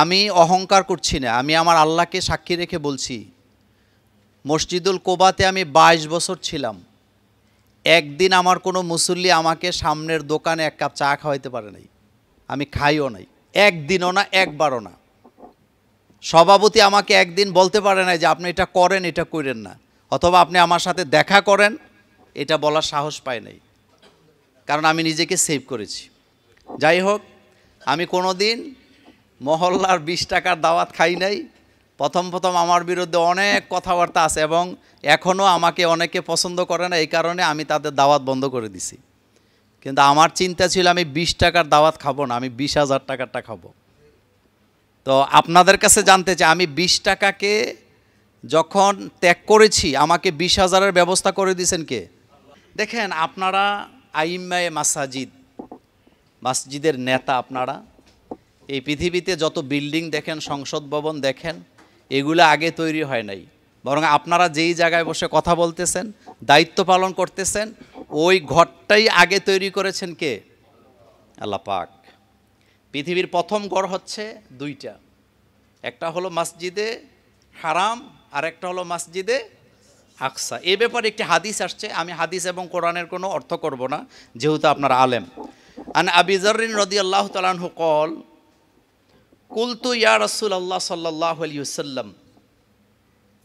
আমি অহংকার করছি না, আমি আমার আল্লাহকে সাক্ষী রেখে বলছি, মসজিদুল কোবাতে আমি 22 বছর ছিলাম, একদিন আমার কোনো মুসল্লি আমাকে সামনের দোকানে এক কাপ চা খাওয়াইতে পারে নাই, আমি খাইও নাই, একদিনও না, একবারও না। সভাপতি আমাকে একদিন বলতে পারে নাই যে আপনি এটা করেন, এটা করেন না, অথবা আপনি আমার সাথে দেখা করেন, এটা বলার সাহস পায় নাই, কারণ আমি নিজেকে সেভ করেছি। যাই হোক, আমি কোনো দিন মহল্লার 20 টাকার দাওয়াত খাই নাই। প্রথম আমার বিরুদ্ধে অনেক কথাবার্তা আছে এবং এখনও আমাকে অনেকে পছন্দ করে না, এই কারণে আমি তাদের দাওয়াত বন্ধ করে দিছি। কিন্তু আমার চিন্তা ছিল আমি 20 টাকার দাওয়াত খাবো না, আমি 20,000 টাকারটা খাবো। তো আপনাদের কাছে জানতে চাই, আমি 20 টাকাকে যখন ত্যাগ করেছি, আমাকে 20,000-এর ব্যবস্থা করে দিয়েছেন কে? দেখেন, আপনারা আইম্মায়ে মসজিদের নেতা, আপনারা এই পৃথিবীতে যত বিল্ডিং দেখেন, সংসদ ভবন দেখেন, এগুলো আগে তৈরি হয় নাই, বরং আপনারা যেই জায়গায় বসে কথা বলতেছেন, দায়িত্ব পালন করতেছেন, ওই ঘরটাই আগে তৈরি করেছেন কে? আল্লাহ পাক। পৃথিবীর প্রথম ঘর হচ্ছে 2টা, একটা হলো মসজিদে হারাম আর একটা হলো মসজিদে আকসা। এ ব্যাপারে একটি হাদিস আসছে, আমি হাদিস এবং কোরআনের কোনো অর্থ করব না, যেহেতু আপনারা আলেম। আন আবি যাররিন রাদিয়াল্লাহু তাআলা আনহু قال কুলতু ইয়া রাসূলুল্লাহ সাল্লাল্লাহু আলাইহি ওয়াসাল্লাম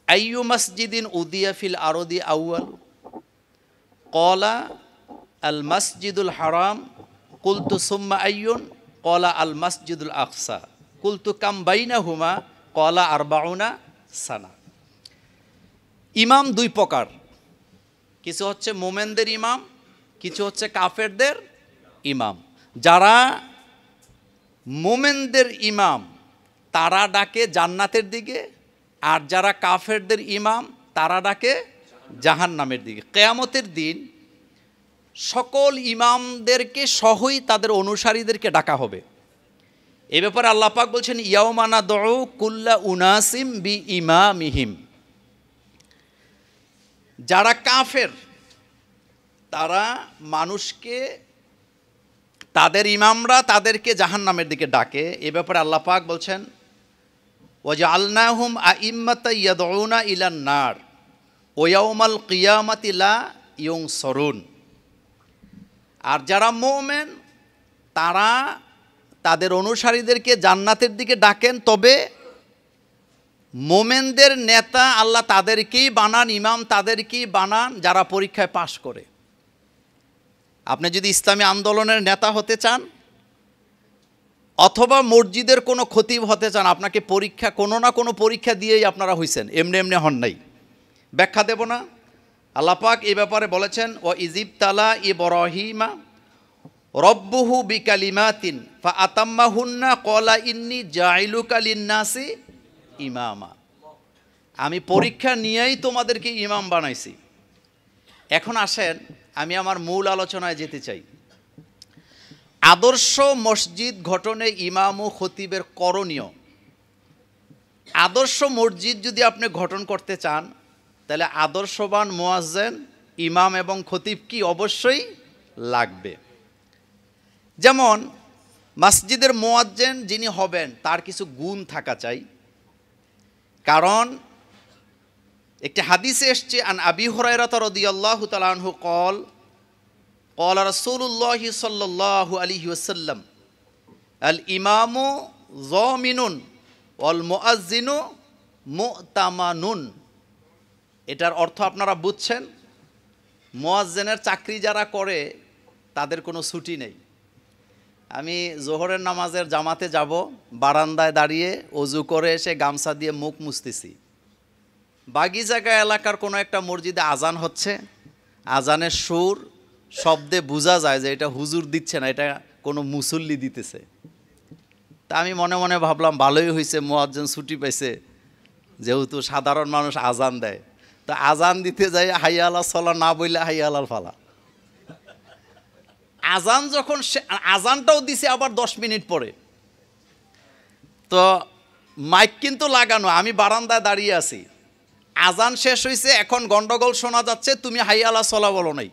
আইয়ু মসজিদিন উদিয়া ফিল আরদি আউয়াল ক্বালা আল মসজিদুল হারাম কুলতু সুম্মা আইয়ুন ক্বালা আল মসজিদুল আকসা কুলতু কাম বাইনাহুমা ক্বালা 40 সানা। ইমাম 2 প্রকার, কিছু হচ্ছে মোমেনদের ইমাম, কিছু হচ্ছে কাফেরদের ইমাম। যারা মোমেনদের ইমাম তারা ডাকে জান্নাতের দিকে, আর যারা কাফেরদের ইমাম তারা ডাকে জাহান্নামের দিকে। কিয়ামতের দিন সকল ইমামদেরকে সহই তাদের অনুসারীদেরকে ডাকা হবে। এ ব্যাপারে আল্লাহ পাক বলছেন, ইয়াউমা নাদউ কুল্লা উনাসিম বি ইমামিহিম। যারা কাফের তারা মানুষকে, তাদের ইমামরা তাদেরকে জাহান্নামের দিকে ডাকে। এ ব্যাপারে আল্লাহ পাক বলছেন, ওয়াজআলনাহুম আইম্মাতা ইয়াদউনা ইলান নার ওয়া ইয়াউমাল কিয়ামাতি লা ইউনসরুন। আর যারা মুমিন তারা তাদের অনুসারীদেরকে জান্নাতের দিকে ডাকেন, তবে মোমেনদের নেতা আল্লাহ তাদেরকেই বানান, ইমাম তাদেরকেই বানান যারা পরীক্ষায় পাশ করে। আপনি যদি ইসলামী আন্দোলনের নেতা হতে চান অথবা মসজিদের কোনো খতিব হতে চান, আপনাকে পরীক্ষা, কোনো না কোনো পরীক্ষা দিয়েই আপনারা হইছেন, এমনি এমনি হন নাই। ব্যাখ্যা দেব না। আল্লাহ পাক এই ব্যাপারে বলেছেন, ও ইজিবতালা ইব্রাহিমা রব্বুহু বিকালিমাতিন ফাআতাম্মাহুন্না ক্বালা ইন্নী জাইলুকা লিন্নাসি ইমামা। আমি পরীক্ষা নিয়েই তোমাদেরকে ইমাম বানাইছি। এখন আসেন, আমি আমার মূল আলোচনায় যেতে চাই। আদর্শ মসজিদ গঠনে ইমাম ও খতিবের করণীয়। আদর্শ মসজিদ যদি আপনি গঠন করতে চান, তাহলে আদর্শবান মুয়াজ্জিন, ইমাম এবং খতিব কি অবশ্যই লাগবে। যেমন মসজিদের মুয়াজ্জিন যিনি হবেন তার কিছু গুণ থাকা চাই। কারণ একটি হাদিসে এসছে, আন আবি হুরায়রা রাদিয়াল্লাহু তাআলা আনহু قال قال رسول الله صلى الله عليه وسلم الإمام ضامن والمؤذن মু'তামানুন। এটার অর্থ আপনারা বুঝছেন, মুয়াজ্জিনের চাকরি যারা করে তাদের কোনো ছুটি নেই। আমি জোহরের নামাজের জামাতে যাব, বারান্দায় দাঁড়িয়ে ওযু করে এসে গামছা দিয়ে মুখ মুছতেছি। বাগিজাগা এলাকার কোনো একটা মসজিদে আজান হচ্ছে, আজানের সুর শব্দে বোঝা যায় যে এটা হুজুর দিচ্ছে না, এটা কোনো মুসল্লি দিতেছে। তা আমি মনে মনে ভাবলাম, ভালোই হয়েছে মুয়াজ্জিন ছুটি পাইছে, যেহেতু সাধারণ মানুষ আজান দেয়। তো আজান দিতে যাই হাইয়া আলাল সালাহ না বললে হাইয়া আলাল ফালাহ। আজান যখন আজানটাও দিছে আবার 10 মিনিট পরে, তো মাইক কিন্তু লাগানো, আমি বারান্দায় দাঁড়িয়ে আছি, আজান শেষ হয়েছে, এখন গন্ডগোল শোনা যাচ্ছে, তুমি হাইয়া আলাল সালাহ বলো নাই।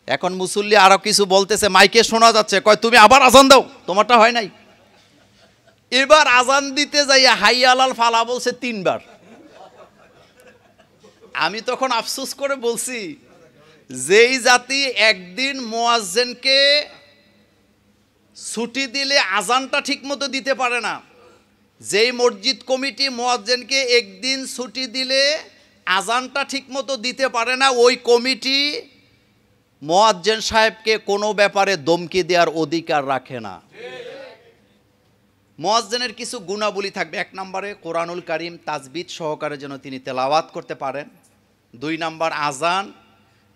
এখন মুসল্লি আরো কিছু বলতেছে, মাইকে শোনা যাচ্ছে, কয় তুমি আবার আজান দাও, তোমারটা হয় নাই। এবার আজান দিতে যাইয়া হাইয়া আলাল ফালা বলছে 3 বার। আমি তখন আফসোস করে বলছি, যেই জাতি একদিন মুয়াজ্জিনকে ছুটি দিলে আজানটা ঠিকমতো দিতে পারে না, যেই মসজিদ কমিটি মুয়াজ্জিনকে একদিন ছুটি দিলে আজানটা ঠিকমতো দিতে পারে না, ওই কমিটি মুয়াজ্জিন সাহেবকে কোনো ব্যাপারে ধমকি দেওয়ার অধিকার রাখে না। মুয়াজ্জিনের কিছু গুণাবলী থাকবে। 1 নম্বরে কোরআনুল কারীম তাজবিদ সহকারে যেন তিনি তেলাওয়াত করতে পারেন। 2 নম্বর আজান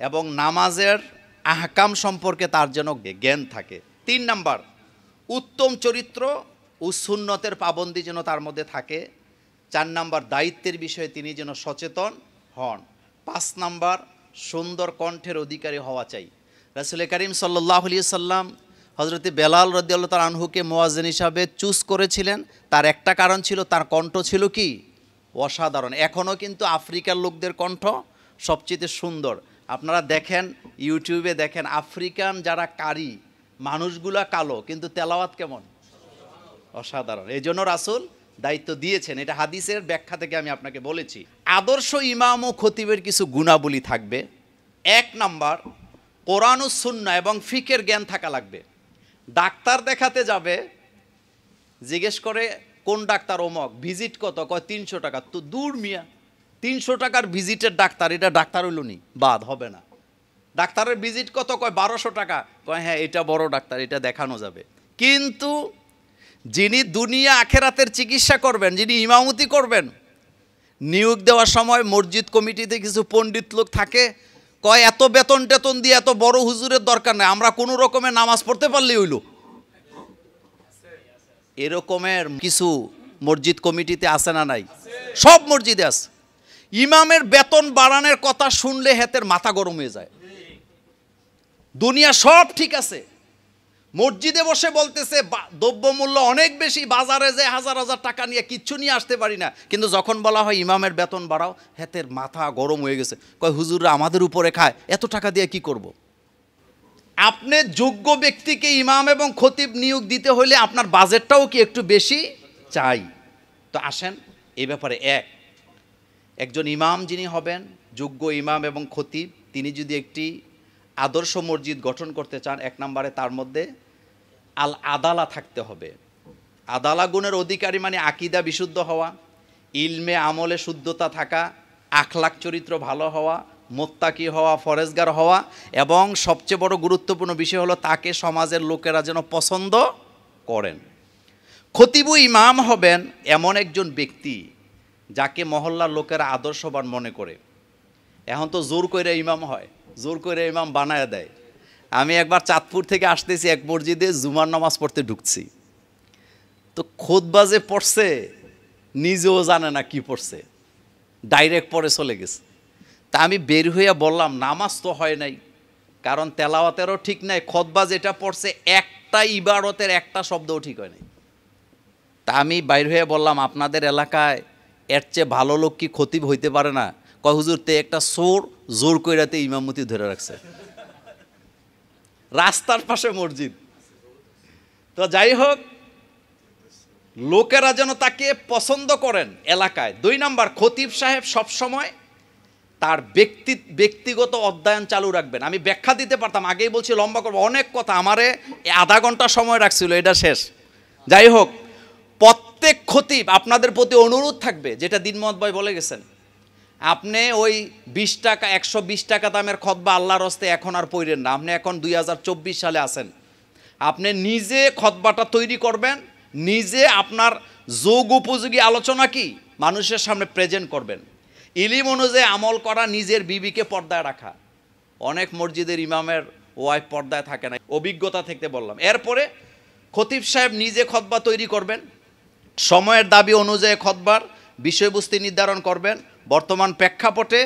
এবং নামাজের আহকাম সম্পর্কে তার যেন জ্ঞান থাকে। 3 নম্বর উত্তম চরিত্র ও সুন্নতের পাবন্দি যেন তার মধ্যে থাকে। 4 নম্বর দায়িত্বের বিষয়ে তিনি যেন সচেতন হন। 5 নম্বর সুন্দর কণ্ঠের অধিকারী হওয়া চাই। রাসূল করিম সাল্লাল্লাহু আলাইহি সাল্লাম হযরত বেলাল রাদিয়াল্লাহু তাআলা আনহুকে মুয়াজ্জিন হিসাবে চুজ করেছিলেন। তার একটা কারণ ছিল, তার কণ্ঠ ছিল কি অসাধারণ। এখনও কিন্তু আফ্রিকার লোকদের কণ্ঠ সবচেয়ে সুন্দর। আপনারা দেখেন, ইউটিউবে দেখেন, আফ্রিকান যারা কারি মানুষগুলা কালো, কিন্তু তেলাওয়াত কেমন অসাধারণ। এই জন্য রাসূল দায়িত্ব দিয়েছেন। এটা হাদিসের ব্যাখ্যা থেকে আমি আপনাকে বলেছি। আদর্শ ইমাম ও খতিবের কিছু গুণাবলী থাকবে। 1 নম্বর কোরআন ও সুন্নাহ এবং ফিকের জ্ঞান থাকা লাগবে। ডাক্তার দেখাতে যাবে, জিজ্ঞেস করে কোন ডাক্তার অমক, ভিজিট কত, কয় 300 টাকা। তো দূর মিয়া, 300 টাকার ভিজিটের ডাক্তার, এটা ডাক্তার হইল নি, বাদ হবে না। ডাক্তারের ভিজিট কত, কয় 1200 টাকা, কয় হ্যাঁ এটা বড় ডাক্তার, এটা দেখানো যাবে। কিন্তু যিনি দুনিয়া আখেরাতের চিকিৎসা করবেন, যিনি ইমামতি করবেন, নিয়োগ দেওয়ার সময় মসজিদ কমিটিতে কিছু পণ্ডিত লোক থাকে, কয় এত বেতন টেতন দিয়ে এত বড় হুজুরের দরকার নেই, আমরা কোনো রকমের নামাজ পড়তে পারলেই হইল। এরকমের কিছু মসজিদ কমিটিতে আছে না নাই? সব মসজিদে আছে। ইমামের বেতন বাড়ানোর কথা শুনলে হেতের মাথা গরম হয়ে যায়। দুনিয়া সব ঠিক আছে, মসজিদে বসে বলতেছে দ্রব্যমূল্য অনেক বেশি, বাজারে যে হাজার হাজার টাকা নিয়ে কিচ্ছু নিয়ে আসতে পারি না, কিন্তু যখন বলা হয় ইমামের বেতন বাড়াও, হেতের মাথা গরম হয়ে গেছে। কয় হুজুররা আমাদের উপরে খায়, এত টাকা দিয়ে কি করব? আপনি যোগ্য ব্যক্তিকে ইমাম এবং খতিব নিয়োগ দিতে হলে আপনার বাজেটটাও কি একটু বেশি চাই। তো আসেন এই ব্যাপারে একজন ইমাম যিনি হবেন, যোগ্য ইমাম এবং খতিব, তিনি যদি একটি আদর্শ মসজিদ গঠন করতে চান, 1 নম্বরে তার মধ্যে আল আদালা থাকতে হবে। আদালা গুণের অধিকারী মানে আকীদা বিশুদ্ধ হওয়া, ইলমে আমলে শুদ্ধতা থাকা, আখলাক চরিত্র ভালো হওয়া, মোত্তাকি হওয়া, ফরেজগার হওয়া, এবং সবচেয়ে বড় গুরুত্বপূর্ণ বিষয় হলো তাকে সমাজের লোকেরা যেন পছন্দ করেন। খতিবু ইমাম হবেন এমন একজন ব্যক্তি যাকে মহল্লার লোকেরা আদর্শবান মনে করে। এখন তো জোর করে ইমাম হয়, জোর করে ইমাম বানায় দেয়। আমি একবার চাঁদপুর থেকে আসতেছি, এক মসজিদে জুমার নামাজ পড়তে ঢুকছি, তো খুতবা যে পড়ছে নিজেও জানে না কি পড়ছে, ডাইরেক্ট পড়ে চলে গেছে। তা আমি বের হইয়া বললাম নামাজ তো হয় নাই, কারণ তেলাওয়াতেরও ঠিক নাই, খুতবা যেটা পড়ছে একটা ইবারতের একটা শব্দও ঠিক হয় নাই। তা আমি বাইর হইয়া বললাম আপনাদের এলাকায় এর চেয়ে ভালো লোক কি খতিব হইতে পারে না? কয় হুজুর তে একটা সোর জোর কইরাতে ইমামতি ধরে রাখছে, রাস্তার পাশে মসজিদ। তো যাই হোক, লোকেরা যেন তাকে পছন্দ করেন এলাকায়। 2 নম্বর খতিব সাহেব সবসময় তার ব্যক্তিগত অধ্যয়ন চালু রাখবেন। আমি ব্যাখ্যা দিতে পারতাম, আগেই বলছি লম্বা করবো, অনেক কথা, আমারে আধা ঘন্টা সময় রাখছিল, এটা শেষ। যাই হোক, প্রত্যেক খতিব আপনাদের প্রতি অনুরোধ থাকবে, যেটা দিনমত ভাই বলে গেছেন, আপনি ওই 20 টাকা 120 টাকা দামের খুতবা আল্লাহর হস্তে এখন আর পড়েন না। আপনি এখন 2024 সালে আছেন, আপনি নিজে খুতবাটা তৈরি করবেন, নিজে আপনার যোগ উপযোগী আলোচনা কি মানুষের সামনে প্রেজেন্ট করবেন, ইলিম অনুযায়ী আমল করা, নিজের বিবিকে পর্দায় রাখা। অনেক মসজিদের ইমামের ওয়াইফ পর্দায় থাকে না, অভিজ্ঞতা থেকে বললাম। এরপরে খতিব সাহেব নিজে খুতবা তৈরি করবেন, সময়ের দাবি অনুযায়ী খুতবার বিষয়বস্তু নির্ধারণ করবেন। বর্তমান প্রেক্ষাপটে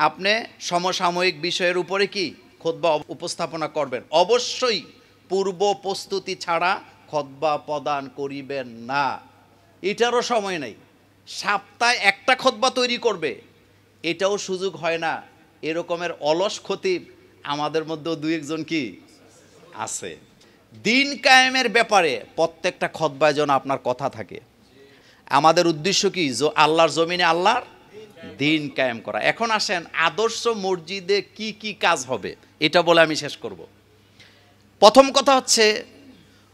আপনি সমসাময়িক বিষয়ের উপরে কি খুতবা উপস্থাপনা করবেন। অবশ্যই পূর্ব প্রস্তুতি ছাড়া খুতবা প্রদান করিবেন না, এটারও সময় নেই। সপ্তাহে একটা খুতবা তৈরি করবে, এটাও সুযোগ হয় না। এরকমের অলস খতিব আমাদের মধ্যেও 2-1 জন কি আছে। দিন কায়েমের ব্যাপারে প্রত্যেকটা খুতবায় যেন আপনার কথা থাকে। আমাদের উদ্দেশ্য কি? আল্লাহর জমিনে আল্লাহর দিন কায়েম করা। এখন আসেন আদর্শ মসজিদে কি কি কাজ হবে এটা বলে আমি শেষ করব। প্রথম কথা হচ্ছে,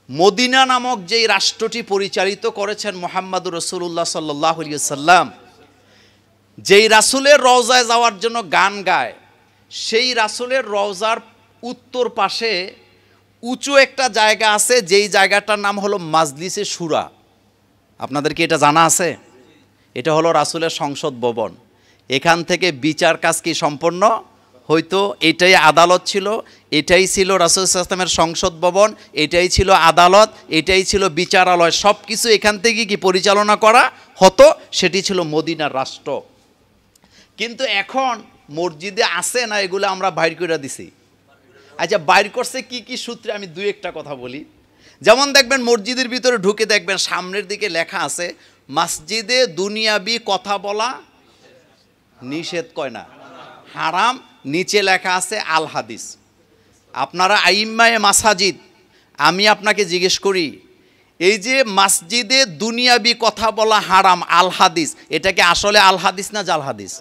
মদিনা নামক যেই রাষ্ট্রটি পরিচালিত করেছেন মুহাম্মদুর রাসূলুল্লাহ সাল্লাল্লাহু আলাইহি ওয়াসাল্লাম, যেই রাসূলের রওজায় যাওয়ার জন্য গান গায়, সেই রাসূলের রওজার উত্তর পাশে উঁচু একটা জায়গা আছে, যেই জায়গাটার নাম হলো মাজলিসে শুরা। আপনাদের কি এটা জানা আছে? এটা হলো রাসূলের সংসদ ভবন। এখান থেকে বিচার কাজ কি সম্পন্ন হয়তো। এটাই আদালত ছিল, এটাই ছিল রাসূল সাল্লাল্লাহু আলাইহি ওয়াসাল্লামের সংসদ ভবন, এটাই ছিল আদালত, এটাই ছিল বিচারালয়। সব কিছু এখান থেকে কি পরিচালনা করা হতো, সেটি ছিল মদিনার রাষ্ট্র। কিন্তু এখন মসজিদে আছে না, এগুলো আমরা বাইর করে দিছি। আচ্ছা, বাইর করছে কি কি সূত্রে, আমি দুই একটা কথা বলি। যেমন দেখবেন মসজিদের ভিতরে ঢুকে দেখবেন সামনের দিকে লেখা আছে, মসজিদে দুনিয়াবি কথা বলা নিষেধ, কয় না হারাম। নিচে লেখা আছে আল হাদিস। আপনারা আইম্মায়ে মাসাজিদ, আমি আপনাকে জিজ্ঞেস করি, এই যে মসজিদে দুনিয়াবি কথা বলা হারাম, আল হাদিস, এটা কি আসলে আল হাদিস না জাল হাদিস?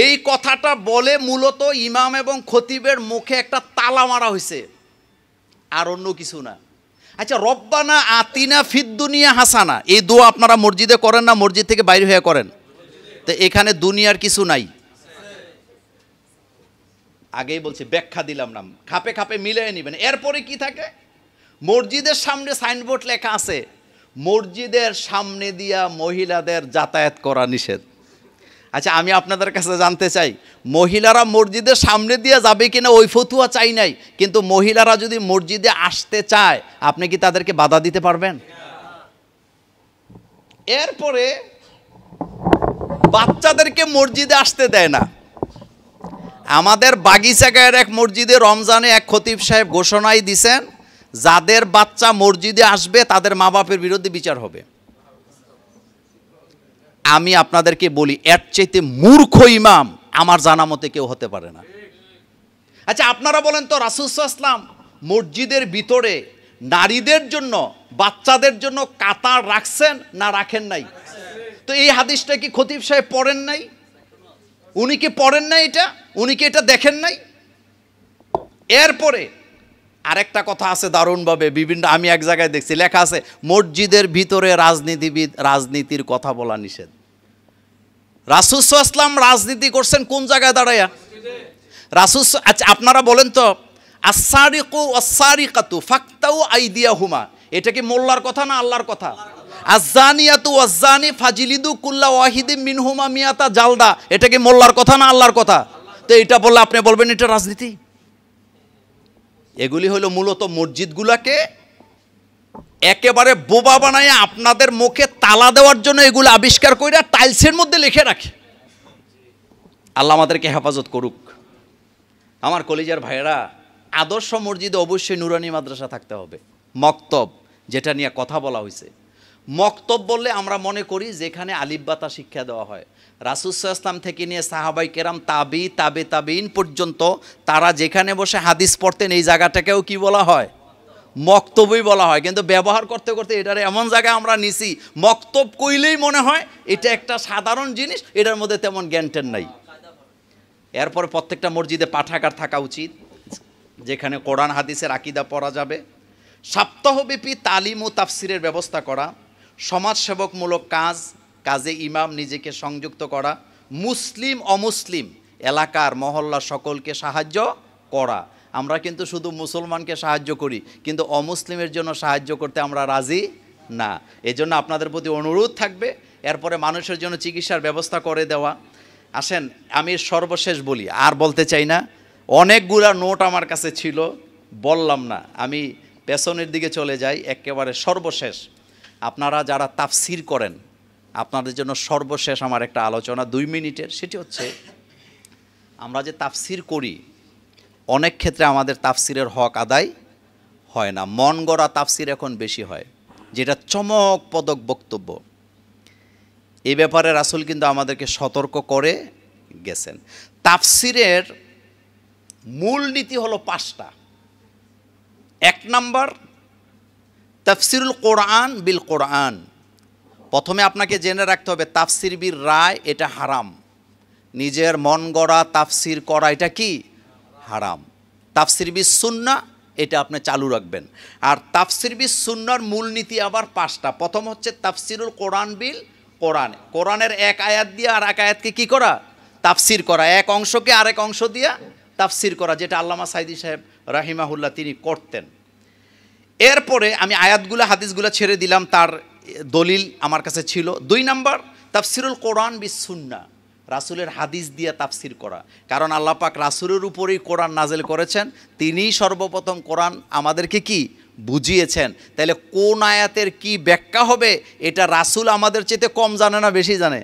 এই কথাটা বলে মূলত ইমাম এবং খতিবের মুখে একটা তালা মারা হয়েছে, আর অন্য কিছু না। আচ্ছা, রব্বানা আতিনা ফিদ দুনিয়া হাসানা, এই দোয়া আপনারা মসজিদে করেন না, মসজিদ থেকে বাইরে হয়ে করেন? তো এখানে দুনিয়ার কিছু নাই। আগেই বলছি, ব্যাখ্যা দিলাম না, খাপে খাপে মিলিয়ে নেবেন। এরপরে কি থাকে? মসজিদের সামনে সাইনবোর্ড লেখা আছে, মসজিদের সামনে দিয়া মহিলাদের যাতায়াত করা নিষেধ। আচ্ছা, আমি আপনাদের কাছে জানতে চাই, মহিলারা মসজিদের সামনে দিয়ে যাবে কিনা ওই ফতুয়া চাই নাই, কিন্তু মহিলারা যদি মসজিদে আসতে চায়, আপনি কি তাদেরকে বাধা দিতে পারবেন? এরপরে বাচ্চাদেরকে মসজিদে আসতে দেয় না। আমাদের বাগিচাগাঁয়ের এক মসজিদে রমজানে এক খতিব সাহেব ঘোষণাই দিছেন, যাদের বাচ্চা মসজিদে আসবে তাদের মা বাপের বিরুদ্ধে বিচার হবে। আমি আপনাদেরকে বলি, এর চাইতে মূর্খ ইমাম আমার জানা মতে কেউ হতে পারে না। আচ্ছা, আপনারা বলেন তো, রাসূল সাল্লাল্লাহু আলাইহি ওয়াসাল্লাম মসজিদের ভিতরে নারীদের জন্য, বাচ্চাদের জন্য কাতার রাখছেন না রাখেন নাই? তো এই হাদিসটা কি খতিব সাহেব পড়েন নাই? উনি কি পড়েন নাই এটা? উনি কি এটা দেখেন নাই? এরপরে আরেকটা কথা আছে দারুণভাবে, বিভিন্ন, আমি এক জায়গায় দেখছি লেখা আছে, মসজিদের ভিতরে রাজনীতির কথা বলা নিষেধ। রাসূল সাল্লাল্লাহু আলাইহি ওয়াসাল্লাম রাজনীতি করছেন কোন জায়গায় দাঁড়ায়া? রাসূল, আচ্ছা আপনারা বলেন তো, আস-সারিকু ওয়াস-সারিকাতু ফাকতাউ আইদিয়াহুমা, এটা কি মোল্লার কথা না আল্লাহর কথা? আজ-জানিয়াতু ওয়াজ-জানি ফাজিলিদু কুল্লা ওয়াহিদিম মিনহুমা মিয়াতা জালদা, এটা কি মোল্লার কথা না আল্লাহর কথা? তো এটা বললে আপনি বলবেন এটা রাজনীতি? এগুলি হলো মূলত মসজিদগুলোকে একেবারে বোবা বানায় আপনাদের মুখে তালা দেওয়ার জন্য এগুলো আবিষ্কার করে টাইলসের মধ্যে লিখে রাখে। আল্লাহ আমাদেরকে হেফাজত করুক। আমার কলিজার ভাইয়েরা, আদর্শ মসজিদে অবশ্যই নুরানি মাদ্রাসা থাকতে হবে। মক্তব, যেটা নিয়ে কথা বলা হয়েছে, মক্তব বললে আমরা মনে করি যেখানে আলিফ বাতা শিক্ষা দেওয়া হয়। রাসূল সাল্লাল্লাহু আলাইহি ওয়াসাল্লাম থেকে নিয়ে সাহাবাই কেরাম, তাবেঈন পর্যন্ত তারা যেখানে বসে হাদিস পড়তেন, এই জায়গাটাকেও কি বলা হয়? মক্তবই বলা হয়। কিন্তু ব্যবহার করতে করতে এটার এমন জায়গায় আমরা নিছি, মক্তব কইলেই মনে হয় এটা একটা সাধারণ জিনিস, এটার মধ্যে তেমন জ্ঞান নাই। এরপরে প্রত্যেকটা মসজিদে পাঠাগার থাকা উচিত, যেখানে কোরআন হাদিসের আকীদা পড়া যাবে। সপ্তাহব্যাপী তালিম ও তাফসিরের ব্যবস্থা করা, সমাজসেবকমূলক কাজে ইমাম নিজেকে সংযুক্ত করা, মুসলিম অমুসলিম এলাকার মহল্লা সকলকে সাহায্য করা। আমরা কিন্তু শুধু মুসলমানকে সাহায্য করি, কিন্তু অমুসলিমের জন্য সাহায্য করতে আমরা রাজি না। এজন্য আপনাদের প্রতি অনুরোধ থাকবে, এরপরে মানুষের জন্য চিকিৎসার ব্যবস্থা করে দেওয়া। আসেন আমি সর্বশেষ বলি, আর বলতে চাই না, অনেকগুলা নোট আমার কাছে ছিল, বললাম না, আমি পেছনের দিকে চলে যাই। একেবারে সর্বশেষ, আপনারা যারা তাফসির করেন, আপনাদের জন্য সর্বশেষ আমার একটা আলোচনা 2 মিনিটের, সেটি হচ্ছে, আমরা যে তাফসির করি, অনেক ক্ষেত্রে আমাদের তাফসিরের হক আদায় হয় না। মন গড়া তাফসির এখন বেশি হয়, যেটা চমকপ্রদ বক্তব্য। এই ব্যাপারে রাসূল কিন্তু আমাদেরকে সতর্ক করে গেছেন। তাফসিরের মূল নীতি হলো 5টা। এক নাম্বার তাফসিরুল কোরআন বিল কোরআন। প্রথমে আপনাকে জেনে রাখতে হবে তাফসির বিল রায় এটা হারাম, নিজের মন গড়া তাফসির করা এটা কি হারাম। তাফসির বিল সুন্নাহ এটা আপনি চালু রাখবেন। আর তাফসির বিল সুন্নাহর মূলনীতি আবার 5টা। প্রথম হচ্ছে তাফসিরুল কোরআন বিল কোরআন, কোরআনের এক আয়াত দিয়ে আর এক আয়াতকে কি করা, তাফসির করা, এক অংশকে আরেক অংশ দিয়ে তাফসির করা, যেটা আল্লামা সাইদি সাহেব রাহিমাহুল্লাহ তিনি করতেন। এরপরে আমি আয়াতগুলো হাদিসগুলো ছেড়ে দিলাম, তার দলিল আমার কাছে ছিল। 2 নাম্বার তাফসিরুল কোরআন বিস সুন্নাহ, রাসূলের হাদিস দিয়ে তাফসির করা। কারণ আল্লাহ পাক রাসূলের উপরেই কোরআন নাজেল করেছেন, তিনিই সর্বপ্রথম কোরআন আমাদেরকে কি বুঝিয়েছেন। তাহলে কোন আয়াতের কি ব্যাখ্যা হবে এটা রাসূল আমাদের চেয়ে কম জানে না বেশি জানে?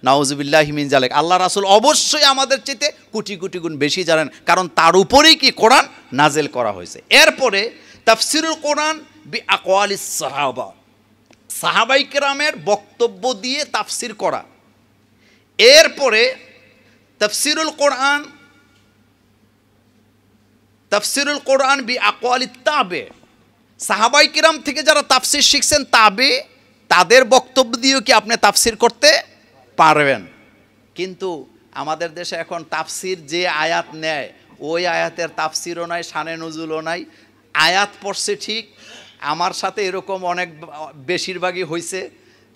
নাউজুবিল্লাহি মিন জালিক। আল্লাহ রাসূল অবশ্যই আমাদের চেয়ে কোটি কোটি গুণ বেশি জানেন, কারণ তার উপরেই কি কোরআন নাজেল করা হয়েছে। এরপরে তাফসিরুল কোরআন বি আকওয়ালিস সাহাবা, সাহাবাই কেরামের বক্তব্য দিয়ে তাফসির করা। এরপরে তাফসিরুল কোরআন বি আকওয়ালিত তাবে, সাহাবাই কেরাম থেকে যারা তাফসির শিখছেন তাবে, তাদের বক্তব্য দিয়েও কি আপনি তাফসির করতে পারবেন। কিন্তু আমাদের দেশে এখন তাফসির যে আয়াত নেয় ওই আয়াতের তাফসিরও নাই, শানে নজুলও নাই। আয়াত পড়ছে ঠিক, আমার সাথে এরকম অনেক বেশিরভাগই হয়েছে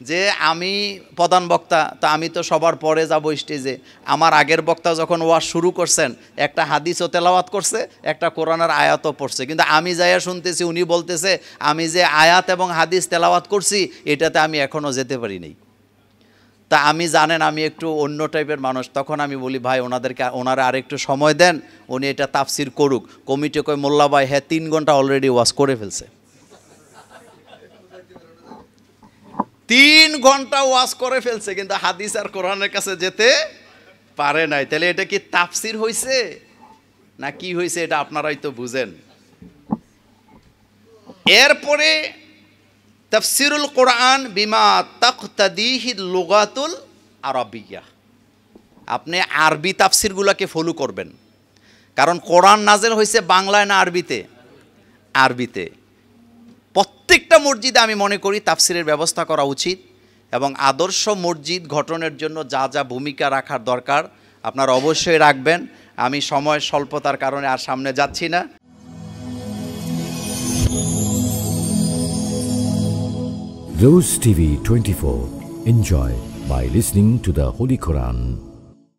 যে আমি প্রধান বক্তা, তো আমি তো সবার পরে যাব স্টেজে। আমার আগের বক্তা যখন ওয়াজ শুরু করছেন একটা হাদিসও তেলাওয়াত করছে, একটা কোরআনের আয়াতও পড়ছে, কিন্তু আমি যাইয়া শুনতেছি উনি বলতেছে আমি যে আয়াত এবং হাদিস তেলাওয়াত করছি এটাতে আমি এখনও যেতে পারি নাই। তা আমি জানেন আমি একটু অন্য টাইপের মানুষ, তখন আমি বলি ভাই ওনারা আরেকটু সময় দেন, উনি এটা তাফসির করুক। কমিটি কয় মোল্লা ভাই হ্যাঁ 3 ঘন্টা অলরেডি ওয়াজ করে ফেলছে, 3 ঘন্টা ওয়াজ করে ফেলছে, কিন্তু হাদিস আর কোরআনের কাছে যেতে পারে নাই। তাহলে এটা কি তাফসির হয়েছে না কি হয়েছে এটা আপনারাই তো বুঝেন। এরপরে তাফসিরুল কোরআন বিমা তাকতাদিহি লুগাতুল আরবিয়া, আপনি আরবি তাফসিরগুলোকে ফলো করবেন। কারণ কোরআন নাজেল হয়েছে বাংলায় না আরবিতে? আরবিতে। প্রত্যেকটা মসজিদে আমি মনে করি তাফসিরের ব্যবস্থা করা উচিত, এবং আদর্শ মসজিদ গঠনের জন্য যা যা ভূমিকা রাখার দরকার আপনারা অবশ্যই রাখবেন। আমি সময় স্বল্পতার কারণে আর সামনে যাচ্ছি না। Rose TV 24. Enjoy by listening to the Holy Quran.